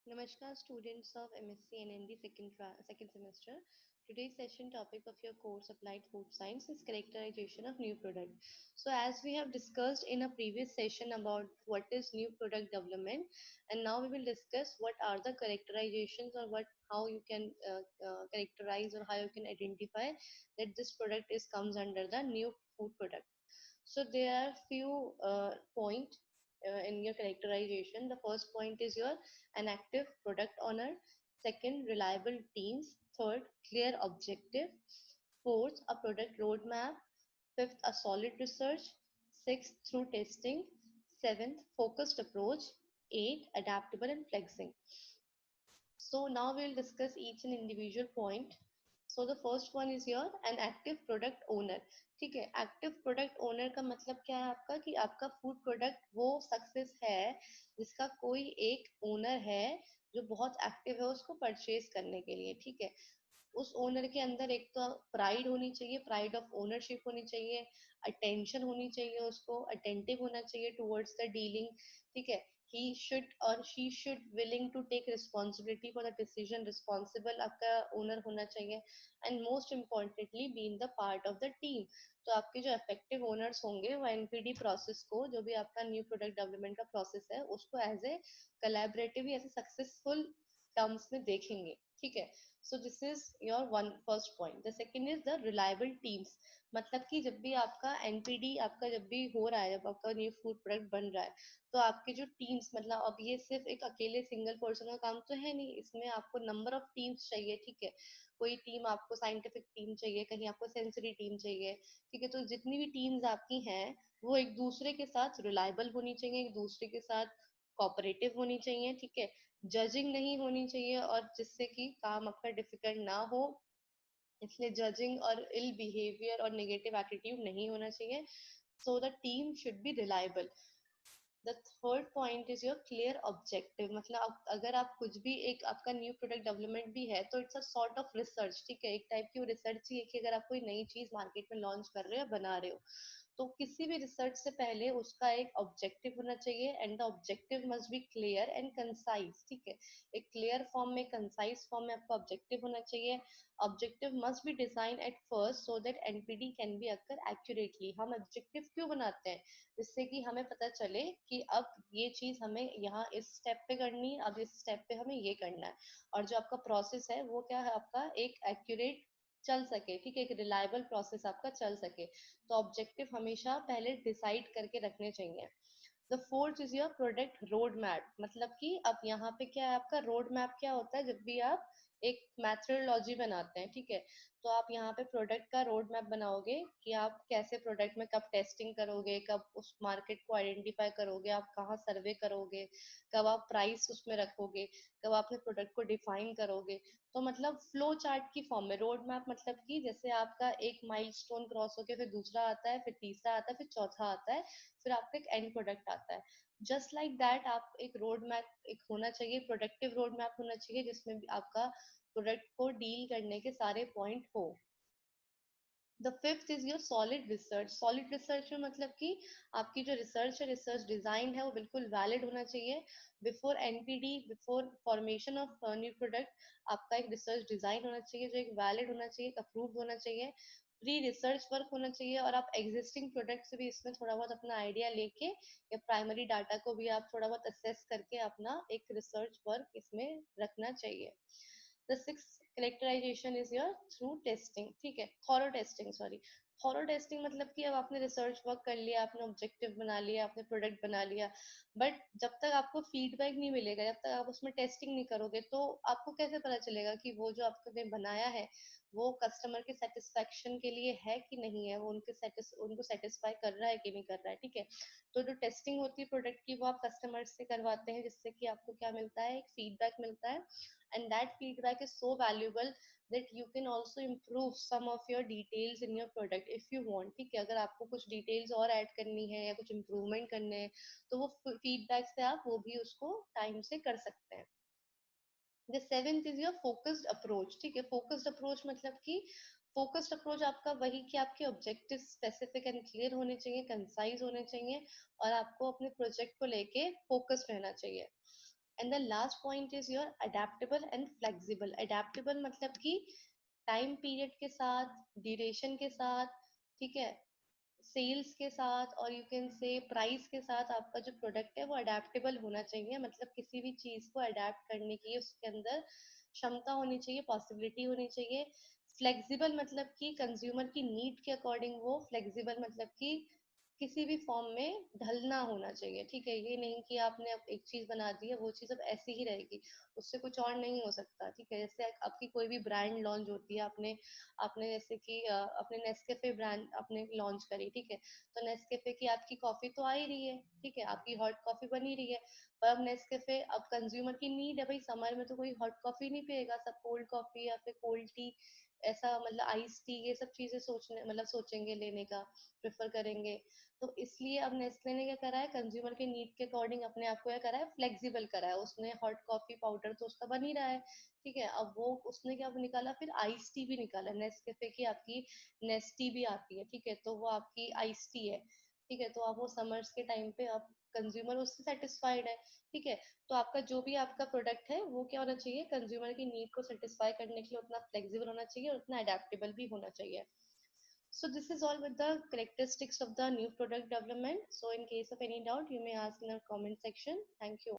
Namaskar, students of MSc and ND second semester. Today's session topic of your course Applied Food Science is characterization of new product. So as we have discussed in a previous session about what is new product development, and now we will discuss what are the characterizations or what how you can characterize or how you can identify that this product is comes under the new food product. So there are few point in your characterization. The first point is your an active product owner. Second, reliable teams. Third, clear objective. Fourth, a product roadmap. Fifth, a solid research. Sixth, through testing. Seventh, focused approach. Eight, adaptable and flexing. So now we'll discuss each and individual point. So the first one is your an active product owner. ठीक है, active product owner का मतलब क्या है आपका कि आपका food product वो सक्सेस है जिसका कोई एक ओनर है जो बहुत एक्टिव है उसको परचेज करने के लिए। ठीक है, उस ओनर के अंदर एक तो प्राइड होनी चाहिए, प्राइड ऑफ ओनरशिप होनी चाहिए, अटेंशन होनी चाहिए, उसको अटेंटिव होना चाहिए टुवर्ड्स द डीलिंग। ठीक है, he should or she should willing to take responsibility for the decision, responsible आपका ओनर होना चाहिए, and most importantly be in the part of the team. तो आपके जो इफेक्टिव ओनर्स होंगे वो एनपीडी प्रोसेस को, जो भी आपका न्यू प्रोडक्ट डेवलपमेंट का प्रोसेस है, उसको as a collaborative as a successful terms में देखेंगे। ठीक है, so this is your one first point. The second is the reliable teams. मतलब कि जब भी आपका एनपीडी आपका जब भी हो रहा है, जब आपका न्यू फूड प्रोडक्ट बन रहा है, तो आपके जो टीम्स, मतलब अब ये सिर्फ एक अकेले सिंगल पर्सन का काम तो है नहीं, इसमें आपको नंबर ऑफ टीम्स चाहिए। ठीक है, कोई टीम आपको साइंटिफिक टीम चाहिए, कहीं आपको सेंसरी टीम चाहिए। ठीक है, तो जितनी भी टीम्स आपकी हैं वो एक दूसरे के साथ रिलायबल होनी चाहिए, एक दूसरे के साथ कोऑपरेटिव होनी चाहिए। ठीक है, जजिंग नहीं होनी चाहिए, और जिससे कि काम आपका डिफिकल्ट ना हो, इसलिए जजिंग और इल बिहेवियर और नेगेटिव एटीट्यूड नहीं होना चाहिए। So the team should be reliable. The third point is your clear objective. मतलब अगर आप कुछ भी एक आपका न्यू प्रोडक्ट डेवलपमेंट भी है तो it's a sort of research. ठीक है, एक टाइप की वो रिसर्च ही है कि अगर आप कोई नई चीज मार्केट में लॉन्च कर रहे हो, बना रहे हो, तो किसी भी रिसर्च से पहले उसका एक ऑब्जेक्टिव होना चाहिए, and the objective must be clear and concise. ठीक है, एक क्लियर फॉर्म में, कंसाइज फॉर्म में आपका ऑब्जेक्टिव होना चाहिए। Objective must be design at first so that NPD can be occur accurately. हम ऑब्जेक्टिव क्यों बनाते हैं? जिससे कि हमें पता चले कि अब ये चीज हमें यहाँ इस स्टेप पे करनी है, अब इस स्टेप पे हमें ये करना है, और जो आपका प्रोसेस है वो क्या है, आपका एक एक्यूरेट चल सके। ठीक है, एक रिलायबल प्रोसेस आपका चल सके। तो ऑब्जेक्टिव हमेशा पहले डिसाइड करके रखने चाहिए। The fourth is your product road map. मतलब कि अब यहाँ पे क्या है, आपका रोड मैप क्या होता है, जब भी आप एक मैथडोलॉजी बनाते हैं। ठीक है, तो आप यहाँ पे प्रोडक्ट का रोड मैप बनाओगे कि आप कैसे प्रोडक्ट में कब टेस्टिंग करोगे, कब उस मार्केट को आइडेंटिफाई करोगे, आप कहाँ सर्वे करोगे, कब आप प्राइस उसमें रखोगे, कब आपने प्रोडक्ट को डिफाइन करोगे। तो मतलब फ्लो चार्ट की फॉर्म में रोड मैप, मतलब कि जैसे आपका एक माइलस्टोन क्रॉस होके फिर दूसरा आता है, फिर तीसरा आता है, फिर चौथा आता है, फिर आपका एक एंड प्रोडक्ट आता है। जस्ट लाइक दैट आप एक रोड मैप एक होना चाहिए, प्रोडक्टिव रोड मैप होना चाहिए, जिसमें भी आपका प्रोडक्ट को डील करने के सारे पॉइंट हो। The fifth is your solid research. Solid research में मतलब कि आपकी जो रिसर्च है, रिसर्च डिजाइन है, वो बिल्कुल वैलिड होना चाहिए। Before NPD, before formation of new product, आपका एक रिसर्च डिजाइन होना चाहिए जो एक वैलिड होना चाहिए, अप्रूव्ड होना चाहिए, प्री रिसर्च वर्क होना चाहिए, और आप एग्जिस्टिंग प्रोडक्ट से भी इसमें थोड़ा बहुत अपना आइडिया लेके या प्राइमरी डाटा को भी आप थोड़ा बहुत असेस करके अपना एक रिसर्च वर्क इसमें रखना चाहिए। The six characterization is your through testing. ठीक है, thorough testing, sorry, thorough testing मतलब कि अब आपने रिसर्च वर्क कर लिया, आपने ऑब्जेक्टिव बना लिया, आपने प्रोडक्ट बना लिया, बट जब तक आपको फीडबैक नहीं मिलेगा, जब तक आप उसमें टेस्टिंग नहीं करोगे, तो आपको कैसे पता चलेगा कि वो जो आपने बनाया है वो कस्टमर के सेटिस्फेक्शन के लिए है कि नहीं है, वो उनको सेटिस्फाई कर रहा है कि नहीं कर रहा है। ठीक है, तो जो टेस्टिंग होती है प्रोडक्ट की वो आप कस्टमर से करवाते हैं, जिससे कि आपको क्या मिलता है, एक फीडबैक मिलता है, and that feedback is so valuable that you can also improve some of your details in your product if you want। ठीक है, अगर आपको कुछ डिटेल्स और ऐड करनी है या कुछ इम्प्रूवमेंट करने हैं, तो वो फीडबैक से आप वो भी उसको टाइम से कर सकते हैं। The seventh is your focused approach. ठीक है, फोकस्ड अप्रोच मतलब कि फोकस्ड अप्रोच आपका वही कि आपके ऑब्जेक्टिव स्पेसिफिक एंड क्लियर होने चाहिए, कंसाइज होने चाहिए, और आपको अपने प्रोजेक्ट को लेके फोकस रहना चाहिए। And the last point is your adaptable and flexible. Adaptable मतलब कि टाइम पीरियड के साथ, ड्यूरेशन के साथ, ठीक है, सेल्स के साथ, और यू कैन से प्राइस के साथ आपका जो प्रोडक्ट है वो अडेप्टेबल होना चाहिए। मतलब किसी भी चीज को अडेप्ट करने की उसके अंदर क्षमता होनी चाहिए, पॉसिबिलिटी होनी चाहिए। फ्लेक्सिबल मतलब कि कंज्यूमर की नीड के अकॉर्डिंग वो फ्लेक्सिबल, मतलब कि किसी भी फॉर्म में ढलना होना चाहिए। ठीक है, ये नहीं कि आपने अब एक चीज बना दी है वो चीज अब ऐसी ही रहेगी, उससे कुछ और नहीं हो सकता। ठीक है, जैसे आपकी कोई भी ब्रांड लॉन्च होती है, आपने आपने जैसे कि अपने नेस्कैफे ब्रांड आपने लॉन्च करी, ठीक है, तो नेस्कैफे की आपकी कॉफी तो आ ही रही है, ठीक है, आपकी हॉट कॉफी बनी रही है। पर अब नेस्कैफे, अब कंज्यूमर की नीड है, भाई समर में तो कोई हॉट कॉफी नहीं पिएगा, सब कोल्ड कॉफी या फिर कोल्ड टी, ऐसा मतलब आइस टी, ये सब चीजें सोचने मतलब सोचेंगे लेने का, प्रेफर करेंगे। तो इसलिए अब नेस्ले ने क्या करा है, कंज्यूमर के नीड के अकॉर्डिंग अपने आप को क्या करा है, फ्लेक्सिबल करा है। उसने हॉट कॉफी पाउडर तो उसका बन ही रहा है, ठीक है, अब वो उसने क्या निकाला, फिर आइस टी भी निकाला। नेस्कैफे की आपकी नेस्टी भी आती है, ठीक है, तो वो आपकी आइस टी है, ठीक है, तो अब वो समर्स के टाइम पे अब कंज्यूमर उससे सेटिस्फाइड है, ठीक है। तो आपका जो भी आपका प्रोडक्ट है वो क्या होना चाहिए, कंज्यूमर की नीड को सेटिस्फाई करने के लिए उतना फ्लेक्सिबल होना चाहिए और उतना अडेप्टेबल भी होना चाहिए। So this is all with the characteristics of the new product development. So in case of any doubt, you may ask in our comment section. Thank you.